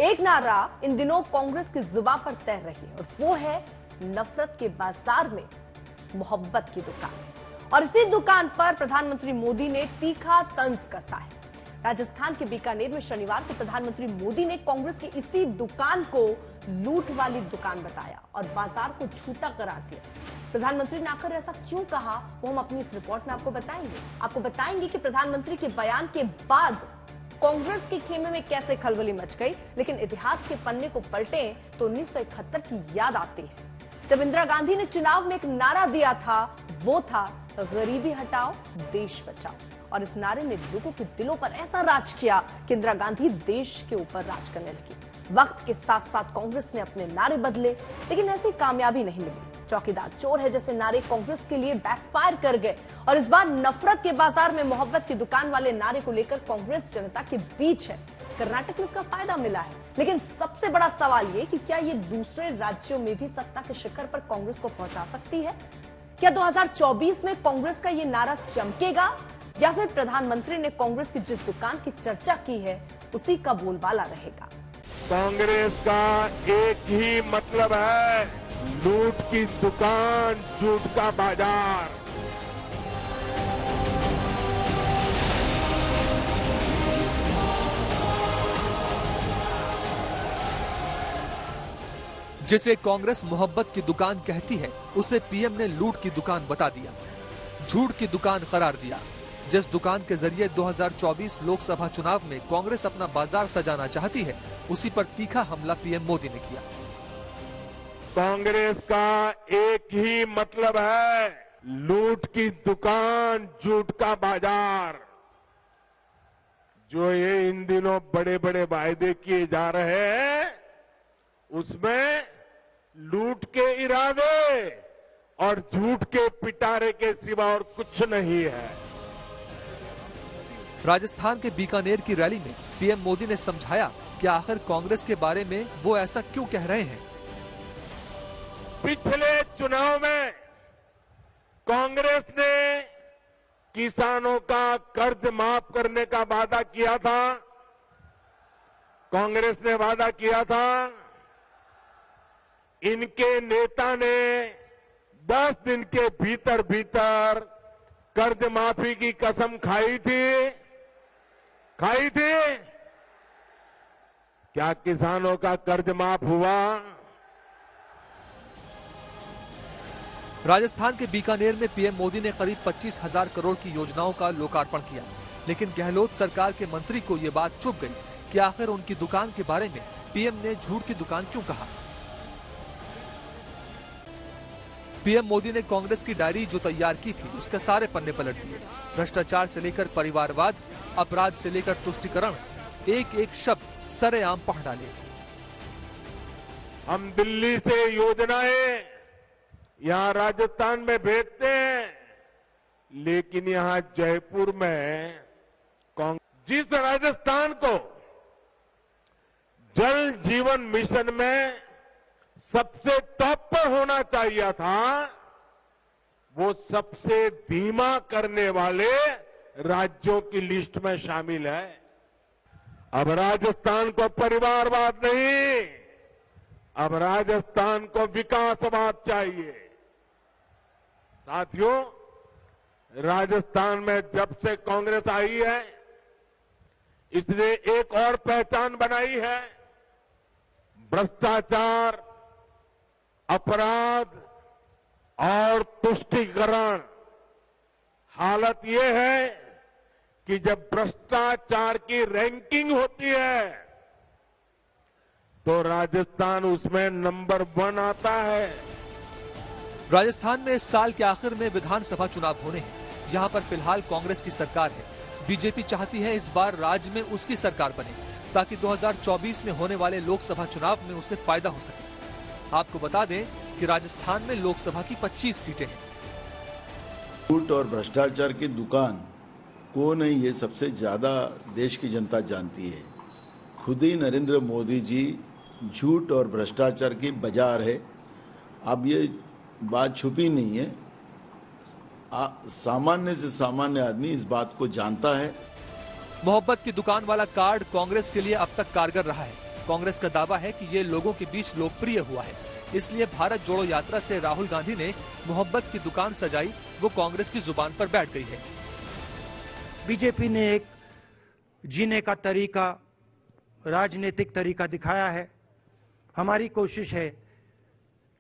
एक नारा इन दिनों कांग्रेस की जुबान पर तैर रही है और वो है नफरत के बाजार में मोहब्बत की दुकान। और इसी दुकान पर प्रधानमंत्री मोदी ने तीखा तंज कसा है। राजस्थान के बीकानेर में शनिवार को प्रधानमंत्री मोदी ने कांग्रेस की इसी दुकान को लूट वाली दुकान बताया और बाजार को झूठा करार दिया। प्रधानमंत्री ने आखिर ऐसा क्यों कहा वो हम अपनी इस रिपोर्ट में आपको बताएंगे कि प्रधानमंत्री के बयान के बाद कांग्रेस के खेमे में कैसे खलबली मच गई। लेकिन इतिहास के पन्ने को पलटें तो 1971 की याद आती है, जब इंदिरा गांधी ने चुनाव में एक नारा दिया था, वो था गरीबी हटाओ देश बचाओ। और इस नारे ने लोगों के दिलों पर ऐसा राज किया कि इंदिरा गांधी देश के ऊपर राज करने लगी। वक्त के साथ साथ कांग्रेस ने अपने नारे बदले, लेकिन ऐसी कामयाबी नहीं मिली। चौकीदार चोर है जैसे नारे कांग्रेस के लिए बैकफायर कर गए और इस बार नफरत के बाजार में मोहब्बत की दुकान वाले नारे को लेकर कांग्रेस जनता के बीच है। कर्नाटक में इसका फायदा मिला है, लेकिन सबसे बड़ा सवाल ये कि क्या ये दूसरे राज्यों में भी सत्ता के शिखर पर कांग्रेस को पहुंचा सकती है? क्या 2024 में कांग्रेस का ये नारा चमकेगा या फिर प्रधानमंत्री ने कांग्रेस की जिस दुकान की चर्चा की है उसी का बोलबाला रहेगा? कांग्रेस का एक ही मतलब है, लूट की दुकान, झूठ का बाजार। जिसे कांग्रेस मोहब्बत की दुकान कहती है, उसे पीएम ने लूट की दुकान बता दिया, झूठ की दुकान करार दिया। जिस दुकान के जरिए 2024 लोकसभा चुनाव में कांग्रेस अपना बाजार सजाना चाहती है, उसी पर तीखा हमला पीएम मोदी ने किया। कांग्रेस का एक ही मतलब है, लूट की दुकान, झूठ का बाजार। जो ये इन दिनों बड़े बड़े वायदे किए जा रहे हैं, उसमें लूट के इरादे और झूठ के पिटारे के सिवा और कुछ नहीं है। राजस्थान के बीकानेर की रैली में पीएम मोदी ने समझाया कि आखिर कांग्रेस के बारे में वो ऐसा क्यों कह रहे हैं। पिछले चुनाव में कांग्रेस ने किसानों का कर्ज माफ करने का वादा किया था। कांग्रेस ने वादा किया था, इनके नेता ने 10 दिन के भीतर भीतर कर्ज माफी की कसम खाई थी। क्या किसानों का कर्ज माफ हुआ? राजस्थान के बीकानेर में पीएम मोदी ने करीब 25,000 करोड़ की योजनाओं का लोकार्पण किया, लेकिन गहलोत सरकार के मंत्री को ये बात चुभ गई कि आखिर उनकी दुकान के बारे में पीएम ने झूठ की दुकान क्यों कहा। पीएम मोदी ने कांग्रेस की डायरी जो तैयार की थी, उसके सारे पन्ने पलट दिए। भ्रष्टाचार से लेकर परिवारवाद, अपराध से लेकर तुष्टीकरण, एक एक शब्द सरेआम पढ़ डाले। हम दिल्ली से योजनाएं यहां राजस्थान में भेजते हैं, लेकिन यहां जयपुर में जिस राजस्थान को जल जीवन मिशन में सबसे टॉप पर होना चाहिए था, वो सबसे धीमा करने वाले राज्यों की लिस्ट में शामिल है। अब राजस्थान को परिवारवाद नहीं, अब राजस्थान को विकासवाद चाहिए। साथियों, राजस्थान में जब से कांग्रेस आई है, इसने एक और पहचान बनाई है। भ्रष्टाचार, अपराध और तुष्टीकरण। हालत यह है कि जब भ्रष्टाचार की रैंकिंग होती है तो राजस्थान उसमें नंबर 1 आता है। राजस्थान में इस साल के आखिर में विधानसभा चुनाव होने हैं। यहाँ पर फिलहाल कांग्रेस की सरकार है। बीजेपी चाहती है इस बार राज्य में उसकी सरकार बने, ताकि 2024 में होने वाले लोकसभा चुनाव में उसे फायदा हो सके। आपको बता दें कि राजस्थान में लोकसभा की 25 सीटें हैं। झूठ और भ्रष्टाचार की दुकान कौन है, ये सबसे ज्यादा देश की जनता जानती है। खुद ही नरेंद्र मोदी जी झूठ और भ्रष्टाचार की बाजार है। अब ये बात छुपी नहीं है, सामान्य से सामान्य आदमी इस बात को जानता है। मोहब्बत की दुकान वाला कार्ड कांग्रेस के लिए अब तक कारगर रहा है। कांग्रेस का दावा है कि ये लोगों के बीच लोकप्रिय हुआ है, इसलिए भारत जोड़ो यात्रा से राहुल गांधी ने मोहब्बत की दुकान सजाई, वो कांग्रेस की जुबान पर बैठ गई है। बीजेपी ने एक जीने का तरीका, राजनीतिक तरीका दिखाया है। हमारी कोशिश है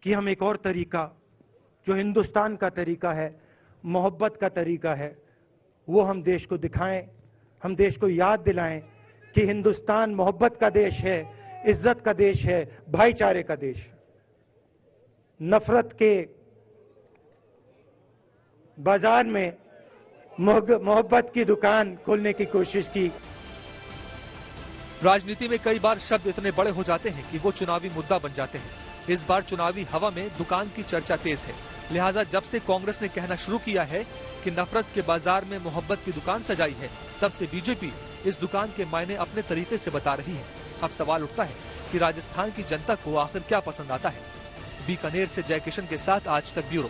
कि हम एक और तरीका, जो हिंदुस्तान का तरीका है, मोहब्बत का तरीका है, वो हम देश को दिखाएं, हम देश को याद दिलाएं कि हिंदुस्तान मोहब्बत का देश है, इज्जत का देश है, भाईचारे का देश। नफरत के बाजार में मोहब्बत की दुकान खोलने की कोशिश की। राजनीति में कई बार शब्द इतने बड़े हो जाते हैं कि वो चुनावी मुद्दा बन जाते हैं। इस बार चुनावी हवा में दुकान की चर्चा तेज है, लिहाजा जब से कांग्रेस ने कहना शुरू किया है कि नफरत के बाजार में मोहब्बत की दुकान सजाई है, तब से बीजेपी इस दुकान के मायने अपने तरीके से बता रही है। अब सवाल उठता है कि राजस्थान की जनता को आखिर क्या पसंद आता है। बीकानेर से जयकिशन के साथ आज तक ब्यूरो।